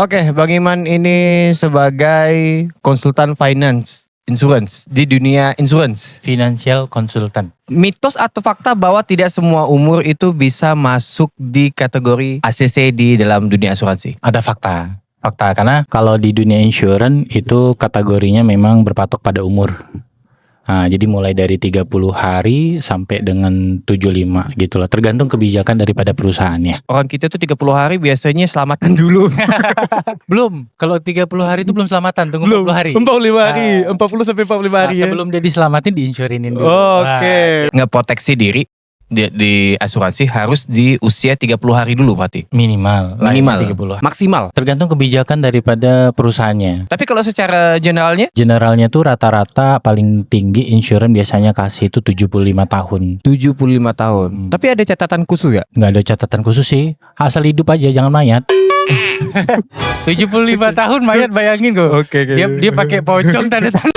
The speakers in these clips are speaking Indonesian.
Oke, Bang Iman ini sebagai konsultan finance, insurance di dunia insurance. Financial consultant. Mitos atau fakta bahwa tidak semua umur itu bisa masuk di kategori ACC di dalam dunia asuransi? Ada fakta. Fakta karena kalau di dunia insurance itu kategorinya memang berpatok pada umur. Nah, jadi mulai dari 30 hari sampai dengan 75 gitu lah. Tergantung kebijakan daripada perusahaannya. Orang kita tuh 30 hari biasanya selamatan dulu. Belum. Kalau 30 hari itu belum selamatan, tunggu 40 hari. 45 hari, 40 sampai 45 hari ya. Sebelum dia diselamatin diinsurinin dulu. Oke. Ngeproteksi diri di asuransi harus di usia 30 hari dulu berarti. Minimal 30. Maksimal. Tergantung kebijakan daripada perusahaannya. Tapi kalau secara generalnya? Generalnya tuh rata-rata paling tinggi insurance biasanya kasih itu 75 tahun. 75 tahun. Tapi ada catatan khusus gak? Nggak ada catatan khusus sih. Asal hidup aja, jangan mayat. 75 tahun mayat, bayangin kok. Oke. Dia pakai pocong tanda tangan.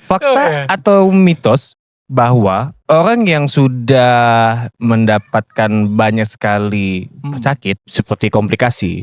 Fakta atau mitos bahwa orang yang sudah mendapatkan banyak sekali sakit seperti komplikasi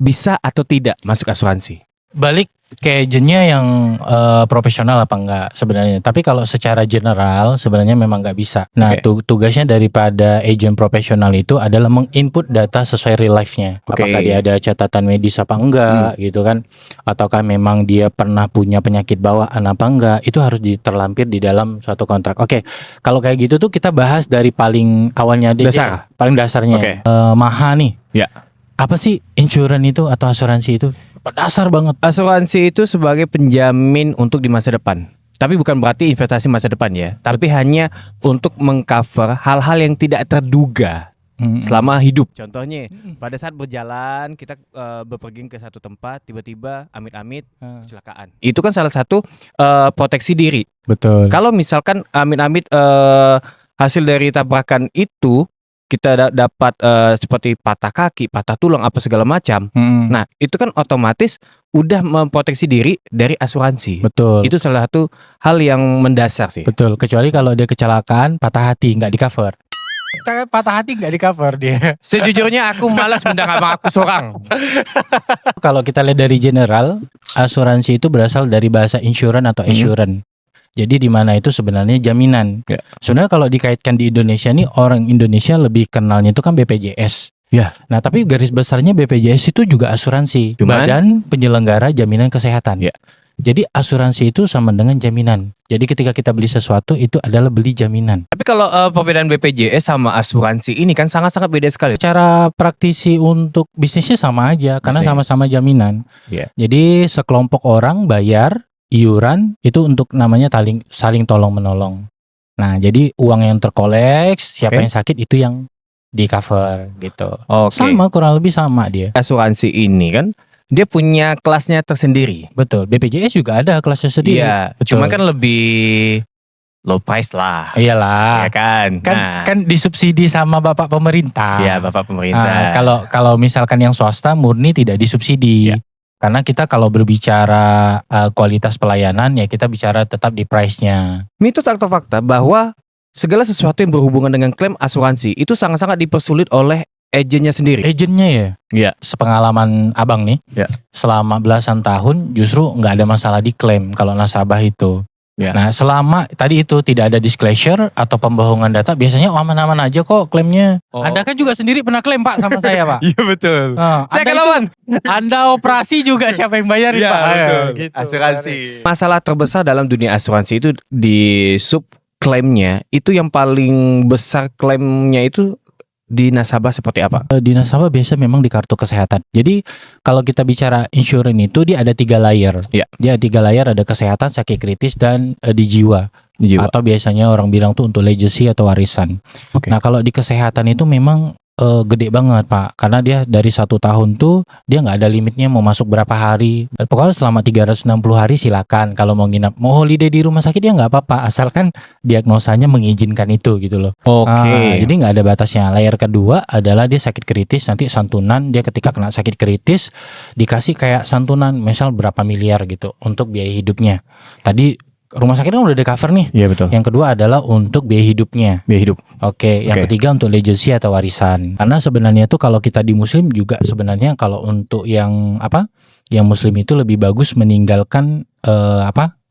bisa atau tidak masuk asuransi? Balik ke agentnya yang profesional apa enggak sebenarnya. Tapi kalau secara general sebenarnya memang nggak bisa. Nah, tugasnya daripada agent profesional itu adalah menginput data sesuai real life-nya. Apakah dia ada catatan medis apa enggak gitu kan. Ataukah memang dia pernah punya penyakit bawaan apa enggak. Itu harus terlampir di dalam suatu kontrak. Oke, kalau kayak gitu tuh kita bahas dari paling awalnya Dasar. Paling dasarnya. Maha nih. Ya. Apa sih insurance itu atau asuransi itu? Dasar banget. Asuransi itu sebagai penjamin untuk di masa depan. Tapi bukan berarti investasi masa depan ya. Tapi hanya untuk mengcover hal-hal yang tidak terduga selama hidup. Contohnya pada saat berjalan kita berpergian ke satu tempat, tiba-tiba amit-amit kecelakaan. Itu kan salah satu proteksi diri. Betul. Kalau misalkan amit-amit hasil dari tabrakan itu kita dapat seperti patah kaki, patah tulang, apa segala macam. Nah, itu kan otomatis udah memproteksi diri dari asuransi. Betul. Itu salah satu hal yang mendasar sih. Betul. Kecuali kalau dia kecelakaan, patah hati, nggak di cover. Patah hati nggak di cover dia. Sejujurnya aku malas mendang abang aku seorang. Kalau kita lihat dari general, asuransi itu berasal dari bahasa insurance atau assurance. Jadi di mana itu sebenarnya jaminan. Ya. Sebenarnya kalau dikaitkan di Indonesia nih, orang Indonesia lebih kenalnya itu kan BPJS. Ya. Nah, tapi garis besarnya BPJS itu juga asuransi. Badan Penyelenggara Jaminan Kesehatan. Ya. Jadi asuransi itu sama dengan jaminan. Jadi ketika kita beli sesuatu itu adalah beli jaminan. Tapi kalau perbedaan BPJS sama asuransi ini kan sangat-sangat beda sekali. Cara praktisi untuk bisnisnya sama aja karena sama-sama jaminan. Ya. Jadi sekelompok orang bayar iuran itu untuk namanya saling tolong menolong. Nah, jadi uang yang terkoleks, siapa yang sakit itu yang di cover gitu. Sama, kurang lebih sama dia. Asuransi ini kan dia punya kelasnya tersendiri. Betul. BPJS juga ada kelasnya sendiri. Iya. Cuma kan lebih low price lah. Iyalah. Ya kan. Kan disubsidi sama Bapak pemerintah. Iya, Bapak pemerintah. Kalau misalkan yang swasta murni tidak disubsidi. Ya. Karena kita kalau berbicara kualitas pelayanan ya kita bicara tetap di price-nya. Mitos atau fakta bahwa segala sesuatu yang berhubungan dengan klaim asuransi itu sangat-sangat dipersulit oleh agennya sendiri. Agennya ya? Iya. Sepengalaman abang nih, selama belasan tahun justru nggak ada masalah di klaim kalau nasabah itu. Ya. Nah selama tadi itu tidak ada disclosure atau pembohongan data biasanya aman-aman aja kok klaimnya. Anda kan juga sendiri pernah klaim Pak sama saya Pak. Iya betul. Saya kan lawan. Anda operasi juga siapa yang bayarin Pak? Betul. Gitu. Asuransi. Masalah terbesar dalam dunia asuransi itu di sub klaimnya itu yang paling besar klaimnya itu di nasabah seperti apa? Di nasabah biasa memang di kartu kesehatan. Jadi kalau kita bicara insurance itu dia ada 3 layer. Ya. Dia 3 layer, ada kesehatan, sakit kritis dan di jiwa. Atau biasanya orang bilang tuh untuk legacy atau warisan. Nah kalau di kesehatan itu memang gede banget Pak. Karena dia dari 1 tahun tuh dia nggak ada limitnya mau masuk berapa hari. Pokoknya selama 360 hari silakan. Kalau mau nginap, mau holiday di rumah sakit ya nggak apa-apa. Asalkan diagnosanya mengizinkan itu gitu loh. Jadi nggak ada batasnya. Layer kedua adalah dia sakit kritis. Nanti santunan dia ketika kena sakit kritis dikasih kayak santunan misal berapa miliar gitu untuk biaya hidupnya. Tadi rumah sakit kan udah di cover nih. Iya betul. Yang kedua adalah untuk biaya hidupnya. Biaya hidup. Oke, yang ketiga untuk legacy atau warisan. Karena sebenarnya tuh kalau kita di muslim juga sebenarnya kalau untuk yang yang muslim itu lebih bagus meninggalkan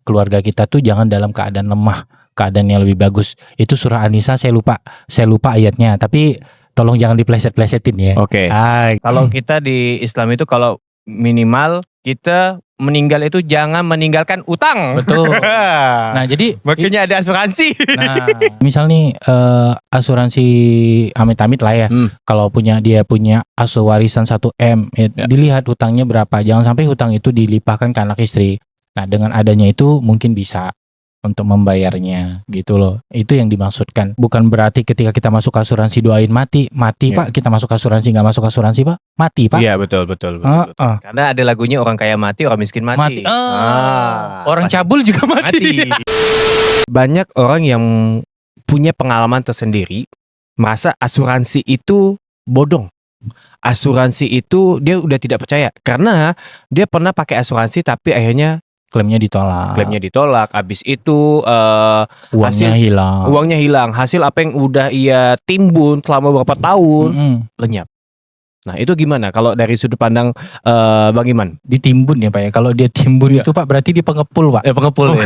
keluarga kita tuh jangan dalam keadaan lemah, keadaan yang lebih bagus. Itu surah An-Nisa, saya lupa ayatnya, tapi tolong jangan dipleset-plesetin ya. Oke. Kalau kita di Islam itu kalau minimal kita meninggal itu jangan meninggalkan utang. Betul. Nah, jadi makanya ada asuransi. Nah, misal nih asuransi amit-amit lah ya. Kalau dia punya warisan 1M, dilihat hutangnya berapa. Jangan sampai hutang itu dilimpahkan ke anak istri. Nah, dengan adanya itu mungkin bisa untuk membayarnya gitu loh. Itu yang dimaksudkan. Bukan berarti ketika kita masuk asuransi doain mati Pak, kita masuk asuransi, nggak masuk asuransi Pak, mati Pak. Iya betul. Karena ada lagunya orang kaya mati, orang miskin mati. Orang cabul juga mati. Banyak orang yang punya pengalaman tersendiri merasa asuransi itu bodong. Asuransi itu dia udah tidak percaya karena dia pernah pakai asuransi tapi akhirnya klaimnya ditolak. Habis itu uangnya hilang. Hasil apa yang udah ia timbun selama beberapa tahun lenyap. Nah itu gimana kalau dari sudut pandang Bang Iman? Ditimbun ya Pak ya. Kalau dia timbun itu Pak berarti dia pengepul Pak. Pengepul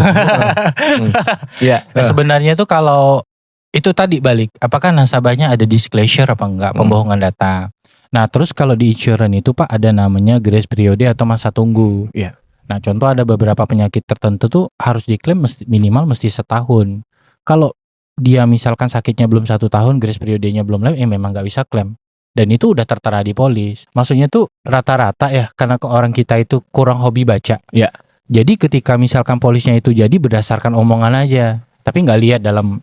ya. Nah, sebenarnya tuh kalau itu tadi balik, apakah nasabahnya ada disclosure apa enggak, pembohongan data. Nah terus kalau di insurance itu Pak ada namanya grace periode atau masa tunggu. Iya. Nah contoh ada beberapa penyakit tertentu tuh harus diklaim minimal mesti setahun. Kalau dia misalkan sakitnya belum 1 tahun, grace periodenya belum lewat, memang nggak bisa klaim. Dan itu udah tertera di polis. Maksudnya tuh rata-rata ya, karena ke orang kita itu kurang hobi baca. Ya. Jadi ketika misalkan polisnya itu jadi berdasarkan omongan aja, tapi nggak lihat dalam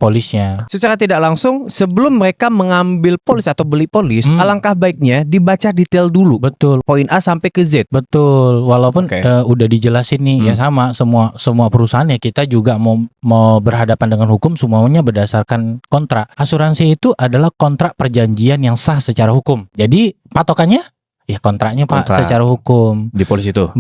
polisnya. Secara tidak langsung sebelum mereka mengambil polis atau beli polis, alangkah baiknya dibaca detail dulu. Betul. Poin A sampai ke Z. Betul. Walaupun udah dijelasin nih ya sama semua perusahaan ya kita juga mau berhadapan dengan hukum semuanya berdasarkan kontrak. Asuransi itu adalah kontrak perjanjian yang sah secara hukum. Jadi patokannya ya kontraknya Pak secara hukum di polis itu.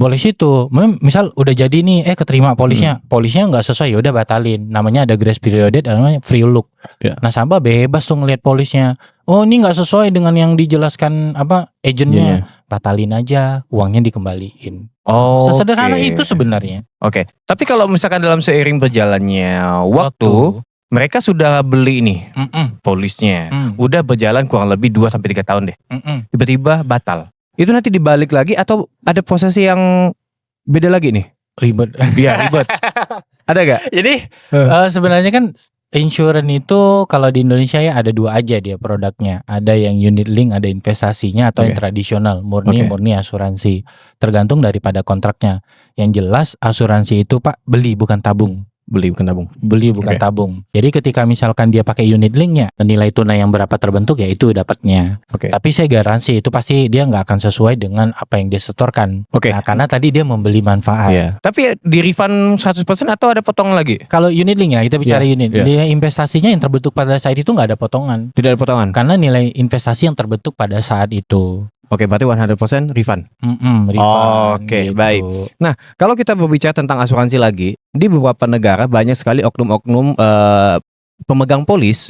Misal udah jadi nih keterima polisnya nggak sesuai ya udah batalin. Namanya ada grace period, namanya free look. Nasabah bebas tuh ngelihat polisnya. Oh ini nggak sesuai dengan yang dijelaskan agentnya, batalin aja, uangnya dikembaliin. Sesederhana itu sebenarnya. Tapi kalau misalkan dalam seiring berjalannya waktu mereka sudah beli nih polisnya, udah berjalan kurang lebih 2-3 tahun deh. Tiba-tiba batal. Itu nanti dibalik lagi atau ada proses yang beda lagi nih? Ribet. Iya ribet. Ada gak? Jadi sebenarnya kan insurance itu kalau di Indonesia ya ada 2 aja dia produknya. Ada yang unit link, ada investasinya atau yang tradisional, murni asuransi. Tergantung daripada kontraknya. Yang jelas asuransi itu Pak beli bukan tabung. Beli bukan tabung. Jadi ketika misalkan dia pakai unit linknya, nilai tunai yang berapa terbentuk ya itu dapatnya. Tapi saya garansi itu pasti dia nggak akan sesuai dengan apa yang dia setorkan. Nah, karena tadi dia membeli manfaat. Tapi di refund 100% atau ada potongan lagi? Kalau unit link ya kita bicara unit. Nilai investasinya yang terbentuk pada saat itu nggak ada potongan. Tidak ada potongan. Karena nilai investasi yang terbentuk pada saat itu. Berarti 100% refund. Refund. Gitu. Baik. Nah, kalau kita berbicara tentang asuransi lagi, di beberapa negara banyak sekali oknum-oknum pemegang polis